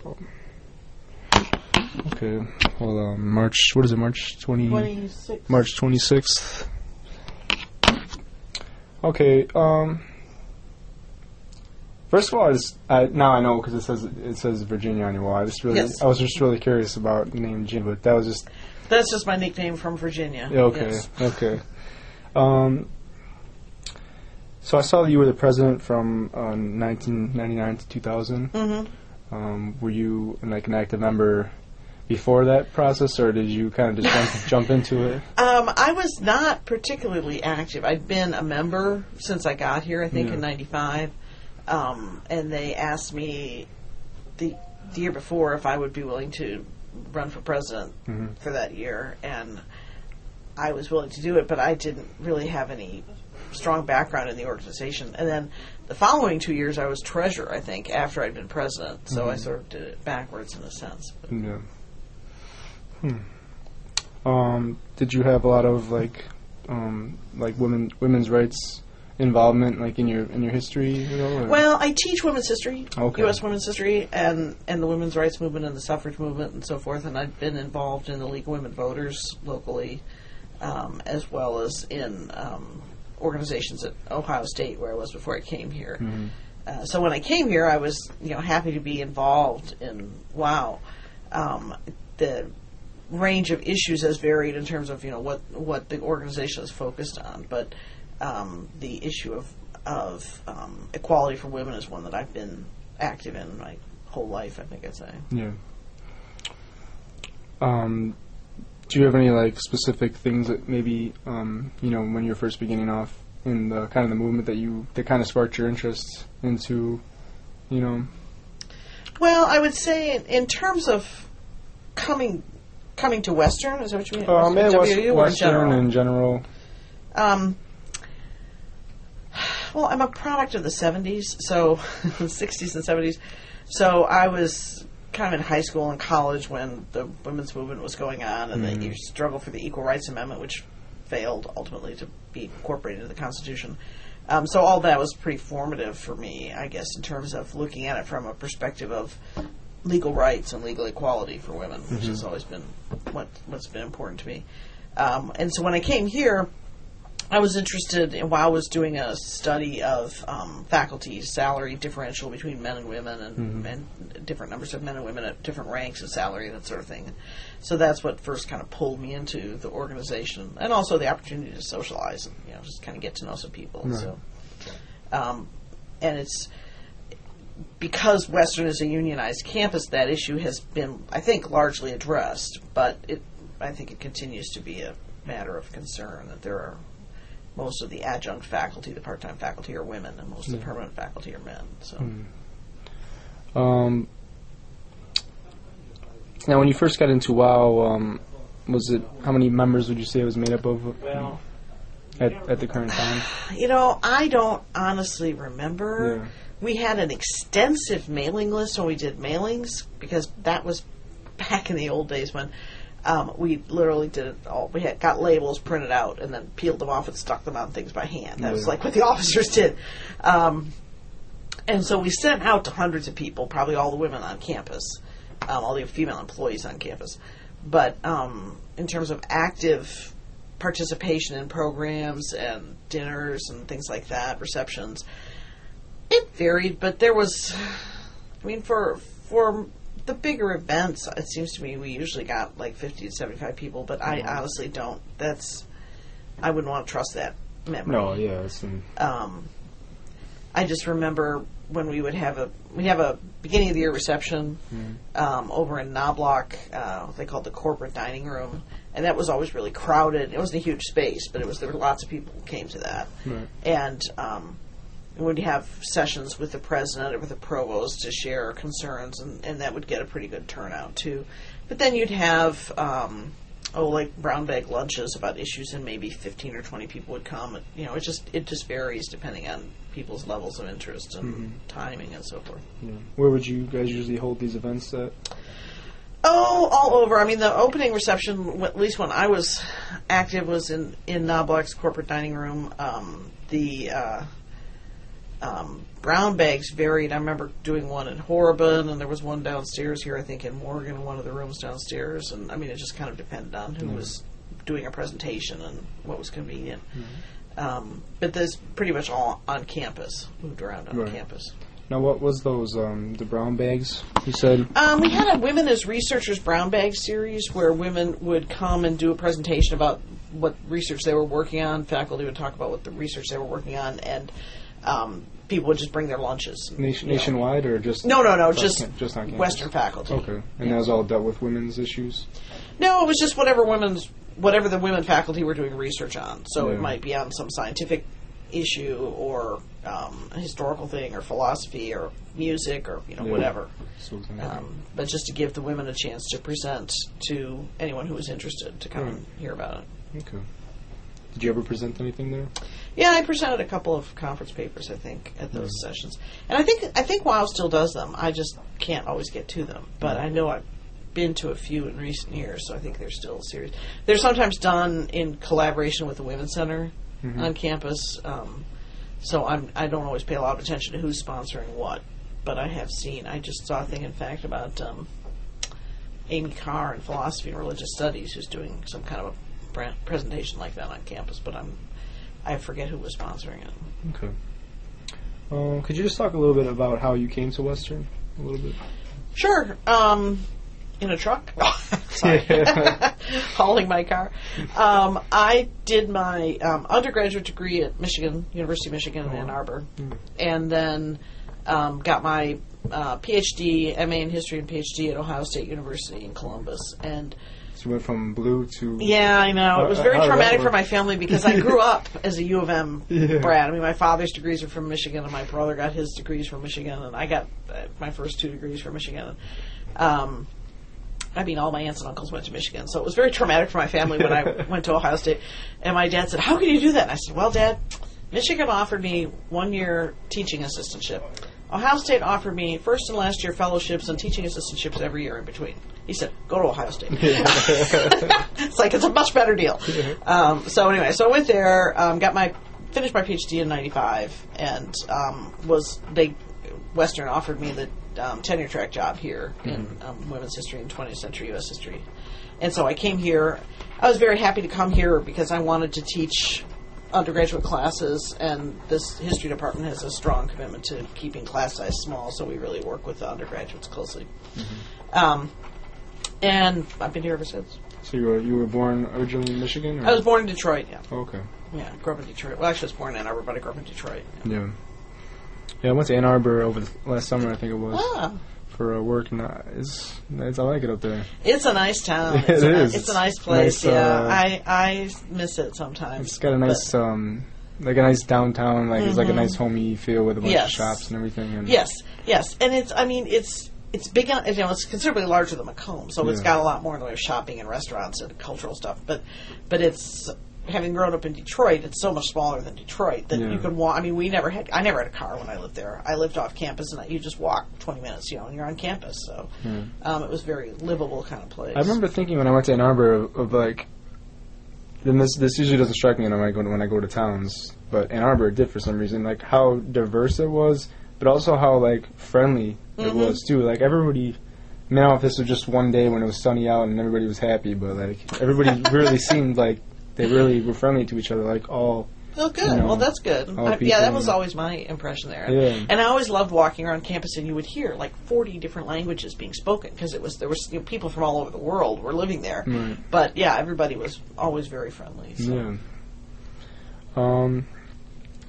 So, okay, hold on. March, what is it, March 26th. March 26th. Okay, first of all, now I know because it says Virginia on your wall. I was just really curious about the name Ginny, but that's just my nickname from Virginia. Okay, yes. Okay. So I saw that you were the president from 1999 to 2000. Mm-hmm. Were you an active member before that process, or did you kind of just jump into it? I was not particularly active. I'd been a member since I got here, I think, in 95. And they asked me the year before if I would be willing to run for president for that year. And I was willing to do it, but I didn't really have any strong background in the organization. And then the following 2 years, I was treasurer, I think, after I'd been president. So I sort of did it backwards in a sense. But. Yeah. Did you have a lot of women's rights involvement in your history at all? Well, I teach women's history, okay. U.S. women's history, and the women's rights movement and the suffrage movement and so forth. And I've been involved in the League of Women Voters locally, as well as in organizations at Ohio State where I was before I came here. Mm-hmm. So when I came here, I was happy to be involved in the range of issues has varied in terms of what the organization is focused on, but the issue of equality for women is one that I've been active in my whole life, I think I'd say. Yeah. Do you have any specific things that maybe when you're first beginning off in the kind of the movement that kind of sparked your interest into Well, I would say in terms of coming to Western, is that what you mean? WU or in general? In general. Well, I'm a product of the 70s, so 60s and 70s. So I was kind of in high school and college when the women's movement was going on, and the struggle for the Equal Rights Amendment, which failed ultimately to be incorporated into the Constitution. So all that was pretty formative for me, I guess, in terms of looking at it from a perspective of legal rights and legal equality for women, which has always been what's been important to me. And so when I came here, I was interested in, while I was doing a study of faculty salary differential between men and women, and different numbers of men and women at different ranks of salary, that sort of thing. So that's what first kind of pulled me into the organization, and also the opportunity to socialize and just kind of get to know some people. Right. So, and it's because Western is a unionized campus, that issue has been, I think, largely addressed, but I think it continues to be a matter of concern that there are most of the adjunct faculty, the part-time faculty, are women, and most of the permanent faculty are men. So, now, when you first got into WOW, how many members would you say it was made up of at the current time? I don't honestly remember. Yeah. We had an extensive mailing list when we did mailings, because that was back in the old days when we literally did it all. We got labels printed out and then peeled them off and stuck them on things by hand. That was like what the officers did. And so we sent out to hundreds of people, probably all the women on campus, all the female employees on campus. But in terms of active participation in programs and dinners and things like that, receptions, it varied. But there was, for the bigger events, it seems to me we usually got 50 to 75 people, but I honestly don't. I wouldn't want to trust that memory. No, yeah. I just remember when we would have a beginning of the year reception over in Knobloch, they called the corporate dining room, and that was always really crowded. It wasn't a huge space, but there were lots of people who came to that. Right. And we'd have sessions with the president or with the provost to share concerns, and that would get a pretty good turnout too. But then you'd have brown bag lunches about issues, and maybe 15 or 20 people would come. It just varies depending on people's levels of interest and timing and so forth. Yeah. Where would you guys usually hold these events at? Oh, all over. The opening reception, at least when I was active, was in Knobloch's corporate dining room. Brown bags varied. I remember doing one in Horriban, and there was one downstairs here, I think, in Morgan, in one of the rooms downstairs. And, I mean, it just kind of depended on who was doing a presentation and what was convenient. But there's pretty much all on campus, moved around on campus. Now, what was those, the brown bags, you said? We had a Women as Researchers Brown Bag series where women would come and do a presentation about what research they were working on. Faculty would talk about what the research they were working on, and people would just bring their lunches. Nationwide or just... No, just on campus? Western faculty. Okay. And that was all dealt with women's issues? No, it was just whatever the women faculty were doing research on. So it might be on some scientific issue or a historical thing or philosophy or music or whatever. But just to give the women a chance to present to anyone who was interested to come and hear about it. Okay. Did you ever present anything there? Yeah, I presented a couple of conference papers, I think, at those sessions. And I think WOW still does them. I just can't always get to them. But I know I've been to a few in recent years, so I think they're still serious. They're sometimes done in collaboration with the Women's Center on campus. So I don't always pay a lot of attention to who's sponsoring what. But I have seen. I just saw a thing, in fact, about Amy Carr in philosophy and religious studies, who's doing some kind of a presentation like that on campus. But I forget who was sponsoring it. Okay. Could you just talk a little bit about how you came to Western? A little bit. Sure. In a truck? Sorry. Hauling my car. I did my undergraduate degree at University of Michigan in Ann Arbor. And then got my PhD, MA in History and PhD at Ohio State University in Columbus. And so you went from blue to... Yeah, I know. It was very traumatic for my family because I grew up as a U of M brat. I mean, my father's degrees are from Michigan, and my brother got his degrees from Michigan, and I got my first 2 degrees from Michigan. I mean, all my aunts and uncles went to Michigan, so it was very traumatic for my family when I went to Ohio State. And my dad said, "How can you do that?" And I said, "Well, Dad, Michigan offered me 1-year teaching assistantship. Ohio State offered me first and last year fellowships and teaching assistantships every year in between." He said, "Go to Ohio State." It's like, it's a much better deal. So anyway, so I went there, finished my PhD in '95, and Western offered me the tenure track job here in women's history and 20th century U.S. history. And so I came here. I was very happy to come here because I wanted to teach undergraduate classes, and this history department has a strong commitment to keeping class size small, so we really work with the undergraduates closely. And I've been here ever since. So you were born originally in Michigan? Or? I was born in Detroit, yeah. Oh, okay. Yeah, grew up in Detroit. Well, actually I was born in Ann Arbor, but I grew up in Detroit. Yeah. Yeah, I went to Ann Arbor over the last summer, I think it was, for work, and I like it up there. It's a nice town. It is. It's a nice place. Nice, I miss it sometimes. It's got a nice, like a nice downtown, like it's like a nice homey feel with a bunch of shops and everything. And yes, and it's big. It's considerably larger than Macomb, so it's got a lot more in the way of shopping and restaurants and cultural stuff. But it's, having grown up in Detroit, it's so much smaller than Detroit that you can walk. I mean, I never had a car when I lived there. I lived off campus, and you just walk 20 minutes, and you're on campus. So it was a very livable kind of place. I remember thinking when I went to Ann Arbor of like, then this usually doesn't strike me when I go to towns, but Ann Arbor did for some reason, like how diverse it was, but also how like friendly it was too. Like everybody. I mean, I don't know if this was just one day when it was sunny out and everybody was happy, but like everybody really seemed like they really were friendly to each other, like all. Oh, good. Well, that's good. That was always my impression there. Yeah. And I always loved walking around campus, and you would hear like 40 different languages being spoken because there was people from all over the world were living there. Right. But yeah, everybody was always very friendly. So. Yeah.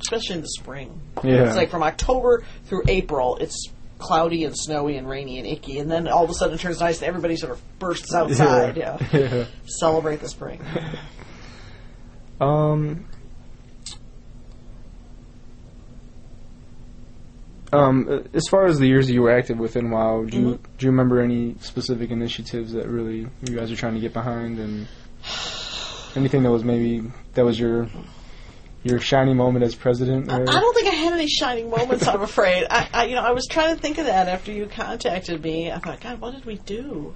Especially in the spring. Yeah. It's like from October through April, it's cloudy and snowy and rainy and icky, and then all of a sudden it turns nice and everybody sort of bursts outside. Yeah. Celebrate the spring. As far as the years that you were active within WOW, do you remember any specific initiatives that really you guys are trying to get behind, and anything that was your shining moment as president? I don't think I had any shining moments, I'm afraid. I was trying to think of that after you contacted me. I thought, God, what did we do?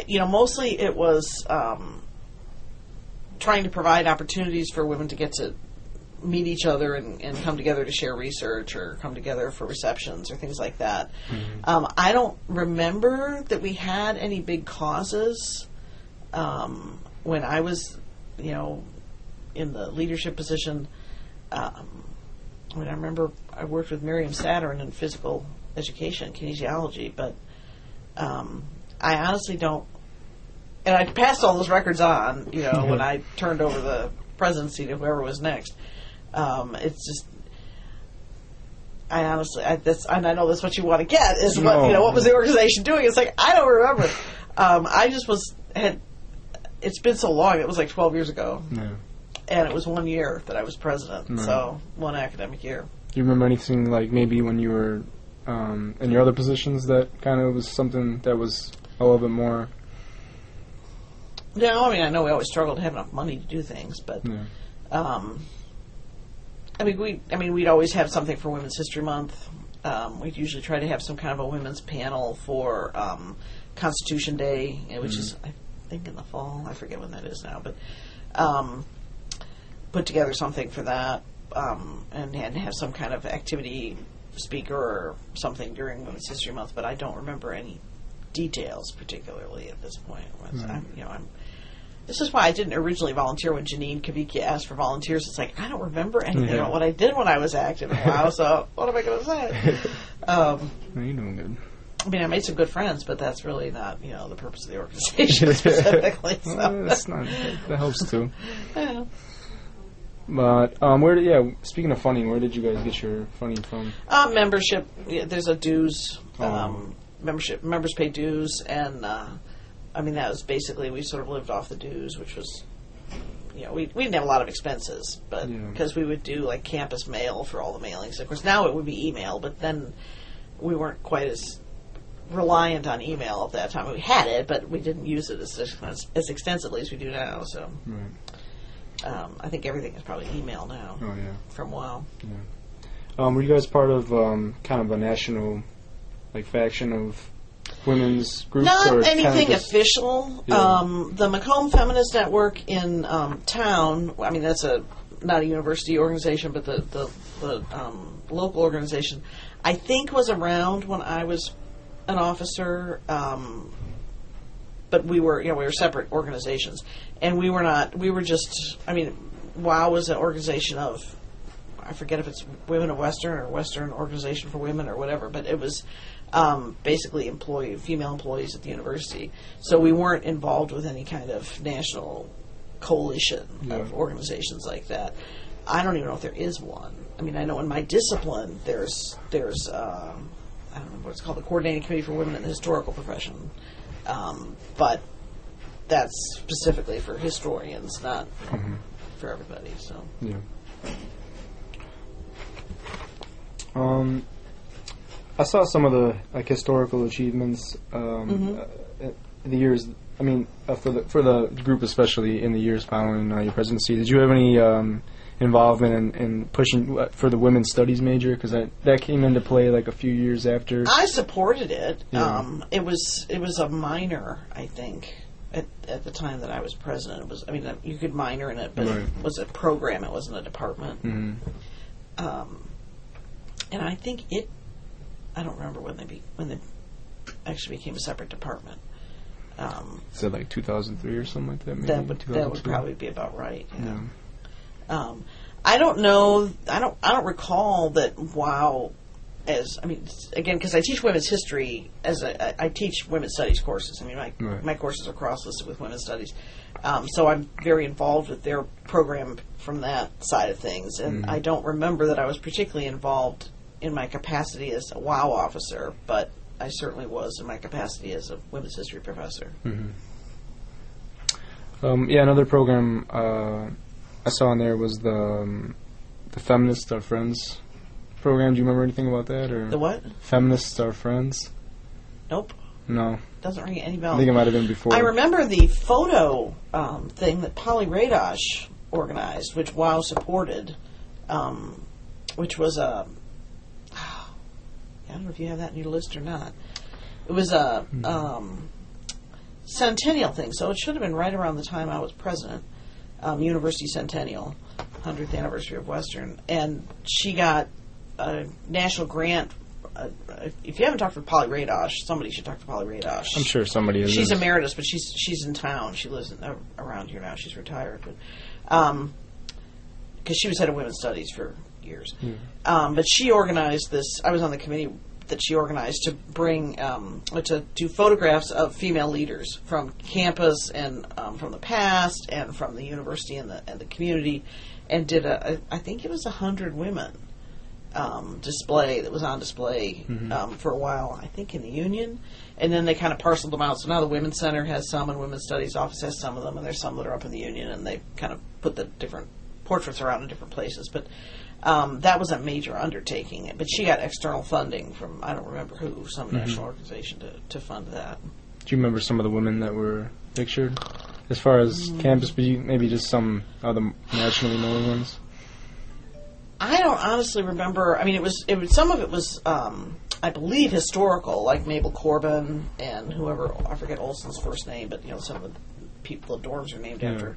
Mostly it was trying to provide opportunities for women to get to meet each other and come together to share research or come together for receptions or things like that. Mm-hmm. I don't remember that we had any big causes when I was, in the leadership position. I remember I worked with Miriam Saturn in physical education, kinesiology, but I honestly don't. And I passed all those records on, when I turned over the presidency to whoever was next. It's just, I honestly, and I know that's what you want to get is what was the organization doing? It's like, I don't remember. I just it's been so long. It was like 12 years ago. Yeah. And it was 1 year that I was president. Right. So one academic year. Do you remember anything like maybe when you were in your other positions that kind of was something that was a little bit more? No, I know we always struggled to have enough money to do things, but we'd always have something for Women's History Month. We'd usually try to have some kind of a women's panel for Constitution Day, which is, I think, in the fall. I forget when that is now, but put together something for that and have some kind of activity speaker or something during Women's History Month, but I don't remember any details particularly at this point. This is why I didn't originally volunteer when Janine Kavicki asked for volunteers. It's like, I don't remember anything about what I did when I was active. Wow, so what am I going to say? You're doing good. I made some good friends, but that's really not, the purpose of the organization specifically. So. Well, that's not, that helps too. Yeah. But speaking of funding, where did you guys get your funding from? Membership. Yeah, there's a dues. Membership. Members pay dues, and that was basically, we sort of lived off the dues, which was, we didn't have a lot of expenses, but because we would do like campus mail for all the mailings. Of course, now it would be email, but then we weren't quite as reliant on email at that time. We had it, but we didn't use it as extensively as we do now. So, I think everything is probably email now. Oh yeah, from WOW. Yeah. Were you guys part of kind of a national, faction of women's groups? Not anything official. Yeah. The Macomb Feminist Network in town. That's not a university organization, but the local organization, I think, was around when I was an officer. But we were separate organizations, and we were not. We were just. WOW was an organization of, I forget if it's Women of Western or Western Organization for Women or whatever, but it was basically female employees at the university. So we weren't involved with any kind of national coalition of organizations like that. I don't even know if there is one. I know in my discipline there's I don't know what it's called, the Coordinating Committee for Women in the Historical Profession, but that's specifically for historians, not for everybody. So yeah. I saw some of the historical achievements in the years. For the group, especially in the years following your presidency. Did you have any involvement in pushing for the women's studies major? Because that came into play a few years after. I supported it. Yeah. It was a minor, I think, at the time that I was president. It was. You could minor in it, but it was a program. It wasn't a department. Mm-hmm. And I think I don't remember when they actually became a separate department. Is that 2003 or something like that? Maybe that would probably be about right. Yeah. I don't know. I don't recall that WOW again, because I teach women's history I teach women's studies courses. My courses are cross-listed with women's studies. So I'm very involved with their program from that side of things. And I don't remember that I was particularly involved in my capacity as a WOW officer, but I certainly was in my capacity as a women's history professor. Mm-hmm. Another program I saw in there was the Feminists Are Friends program. Do you remember anything about that? Or the what? Feminists Are Friends? Nope. No. Doesn't ring any bells. I think it might have been before. I remember the photo thing that Polly Radosh organized, which WOW supported, which was I don't know if you have that in your list or not. It was a centennial thing, so it should have been right around the time I was president. University Centennial, 100th anniversary of Western, and she got a national grant. If you haven't talked with Polly Radosh, somebody should talk to Polly Radosh. I'm sure somebody is. She's emeritus, but she's in town. She lives around here now. She's retired, but because she was head of women's studies for years. But she organized this. I was on the committee that she organized to bring to do photographs of female leaders from campus and from the past and from the university and the community, and did I think it was 100 women. Display that was on display for a while, I think in the Union, and then they kind of parceled them out. So now the Women's Center has some, and Women's Studies Office has some of them, and there's some that are up in the Union, and they kind of put the different portraits around in different places. But that was a major undertaking. But she got external funding from, I don't remember who, some national organization to fund that. Do you remember some of the women that were pictured, as far as campus? But maybe just some of the nationally known ones. I don't honestly remember. I mean, it was some of it was, I believe, historical, like Mabel Corbin and whoever, I forget Olson's first name, but some of the people the dorms are named after.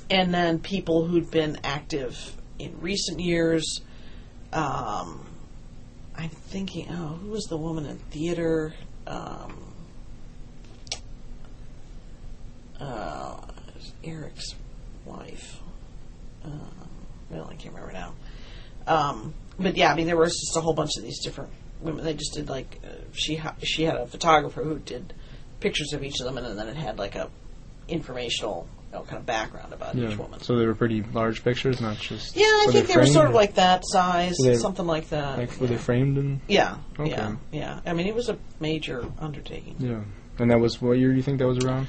And then people who'd been active in recent years. I'm thinking, who was the woman in theater? Eric's wife. Well, I can't remember now. But yeah, I mean, there was just a whole bunch of these different women. They just did she had a photographer who did pictures of each of them, and then it had like a informational kind of background about each woman. So they were pretty large pictures, not just. Yeah, I think they were sort of like that size, something like that. Like were they framed in? Yeah. Okay. Yeah. I mean, it was a major undertaking. Yeah, and that was what year do you think that was around?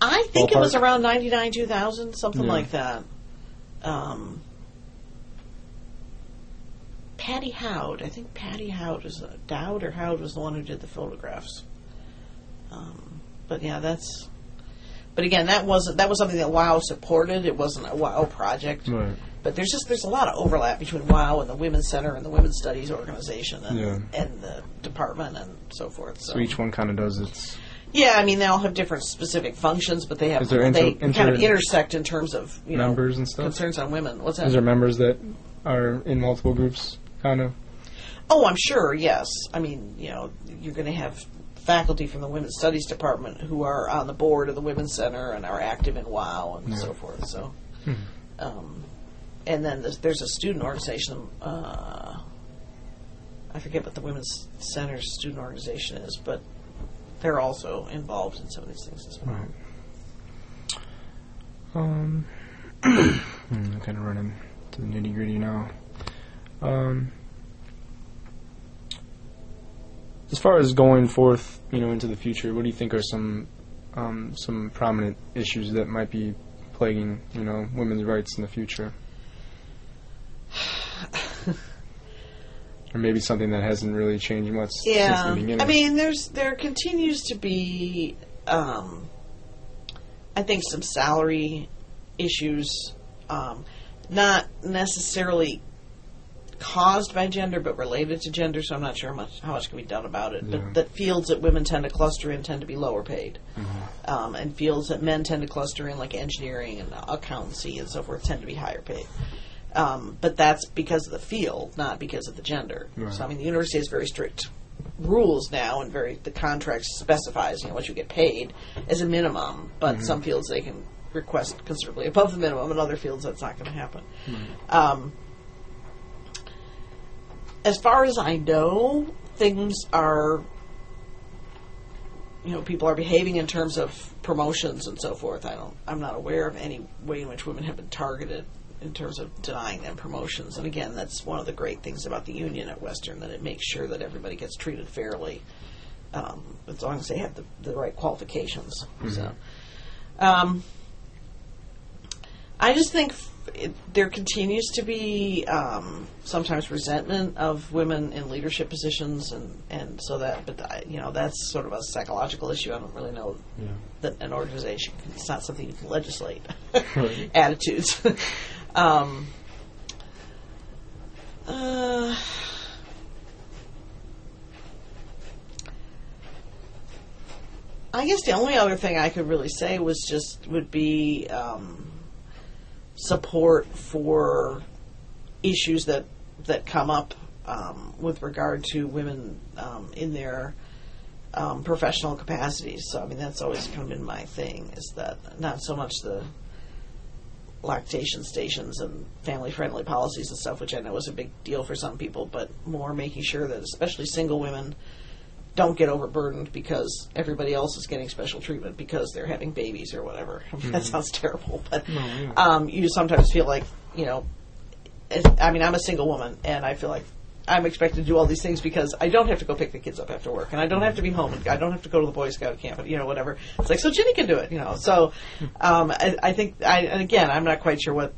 I think it was around 99, 2000, something like that. Patty Howd. I think Patty Howd was Dowd or Howd was the one who did the photographs. But yeah, But again, that was something that WOW supported. It wasn't a WOW project. Right. But there's a lot of overlap between WOW and the Women's Center and the Women's Studies Organization and the department and so forth. So each one kind of does its. Yeah, I mean they all have different specific functions, but they have kind of intersect in terms of members and stuff. Concerns on women. What's that? Is there members that are in multiple groups? Kind of. Oh, I'm sure. Yes. I mean, you're going to have faculty from the Women's Studies Department who are on the board of the Women's Center and are active in WOW and so forth. So, and then there's a student organization. I forget what the Women's Center's student organization is, but they're also involved in some of these things as well. Right. I'm kind of running to the nitty gritty now. As far as going forth, into the future, what do you think are some prominent issues that might be plaguing, women's rights in the future? Or maybe something that hasn't really changed much since the beginning. I mean, there continues to be, I think, some salary issues, not necessarily caused by gender, but related to gender, so I'm not sure how much can be done about it. But that fields that women tend to cluster in tend to be lower paid. And fields that men tend to cluster in, like engineering and accountancy and so forth, tend to be higher paid. But that's because of the field, not because of the gender. Right. So, I mean, the university has very strict rules now, and the contract specifies, what you get paid as a minimum, but some fields they can request considerably above the minimum, and other fields that's not going to happen. As far as I know, things are, people are behaving in terms of promotions and so forth. I'm not aware of any way in which women have been targeted in terms of denying them promotions. And again, that's one of the great things about the union at Western, that it makes sure that everybody gets treated fairly, as long as they have the right qualifications. So, I just think there continues to be sometimes resentment of women in leadership positions, and so that, but that's sort of a psychological issue. I don't really know that an organization, it's not something you can legislate. Attitudes. I guess the only other thing I could really say would be support for issues that come up with regard to women in their professional capacities. So, I mean, that's always kind of been my thing, is that not so much the lactation stations and family-friendly policies and stuff, which I know is a big deal for some people, but more making sure that especially single women don't get overburdened because everybody else is getting special treatment because they're having babies or whatever. That sounds terrible, but you sometimes feel like, I mean, I'm a single woman, and I feel like I'm expected to do all these things because I don't have to go pick the kids up after work, and I don't have to be home, and I don't have to go to the Boy Scout camp, and, whatever. It's like, so Ginny can do it, So I think, and again, I'm not quite sure what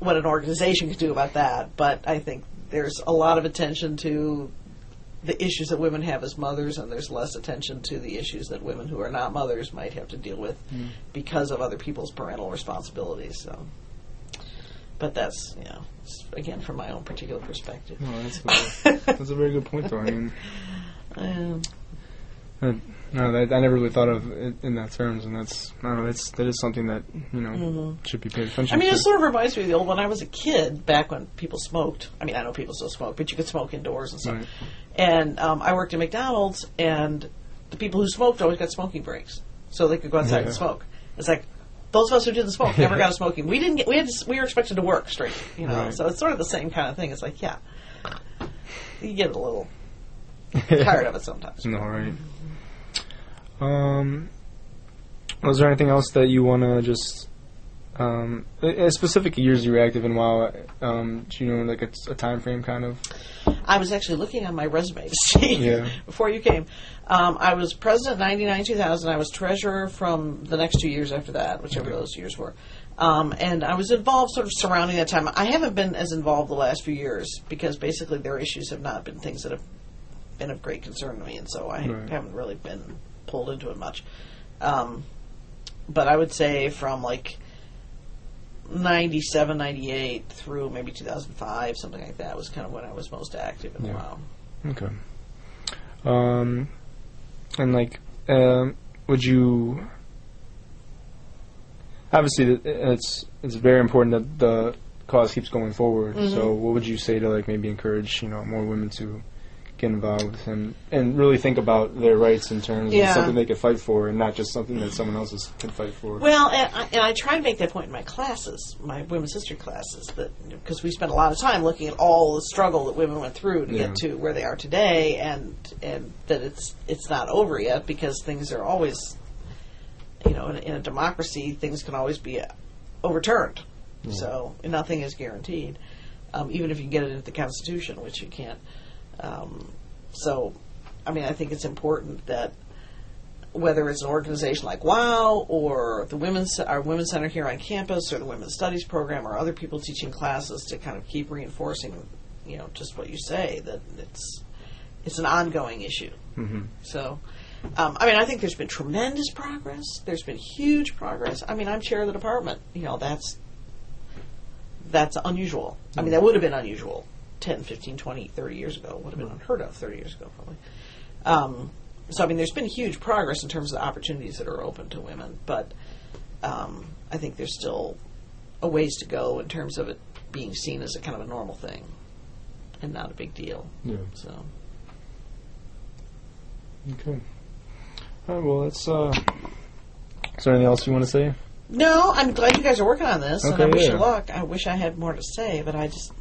an organization could do about that, but I think there's a lot of attention to the issues that women have as mothers, and there's less attention to the issues that women who are not mothers might have to deal with because of other people's parental responsibilities. So. But that's, again, from my own particular perspective. No, that's a very good point, though. I mean, I never really thought of it in that terms, and that is something that should be paid attention to. I mean, it sort of reminds me of the old when I was a kid, back when people smoked. I mean, I know people still smoke, but you could smoke indoors and stuff. Right. And I worked at McDonald's, and the people who smoked always got smoking breaks, so they could go outside and smoke. It's like, those of us who didn't smoke never got a smoking. We were expected to work straight, Right. So it's sort of the same kind of thing. It's like, you get a little tired of it sometimes. No, right. Was there anything else that you want to just specific years you were active in WOW? Do you know like a time frame kind of? I was actually looking on my resume to see before you came. I was president 99-2000. I was treasurer from the next 2 years after that, whichever those years were. And I was involved sort of surrounding that time. I haven't been as involved the last few years because basically their issues have not been things that have been of great concern to me, and so I haven't really been pulled into it much. But I would say from like 97, 98 through maybe 2005, something like that was kind of when I was most active in WOW. Okay. And like, would you? Obviously, it's very important that the cause keeps going forward. Mm-hmm. So, what would you say to like maybe encourage more women to get involved and really think about their rights in terms of something they could fight for, and not just something that someone else can fight for? Well, and I try to make that point in my classes, my women's history classes, that because we spend a lot of time looking at all the struggle that women went through to get to where they are today, and that it's not over yet, because things are always, in a democracy, things can always be overturned. Yeah. So nothing is guaranteed, even if you get it into the Constitution, which you can't. So, I mean, I think it's important that whether it's an organization like WOW or our Women's Center here on campus or the Women's Studies program or other people teaching classes to kind of keep reinforcing, just what you say, that it's an ongoing issue. Mm-hmm. So, I mean, I think there's been tremendous progress. There's been huge progress. I mean, I'm chair of the department. That's unusual. I mean, that would have been unusual 10, 15, 20, 30 years ago. Would have been unheard of 30 years ago, probably. So, I mean, there's been huge progress in terms of the opportunities that are open to women, but I think there's still a ways to go in terms of it being seen as a kind of a normal thing and not a big deal. Yeah. So. Okay. All right, well, that's... Is there anything else you want to say? No, I'm glad you guys are working on this, and I wish you luck. I wish I had more to say, but I just...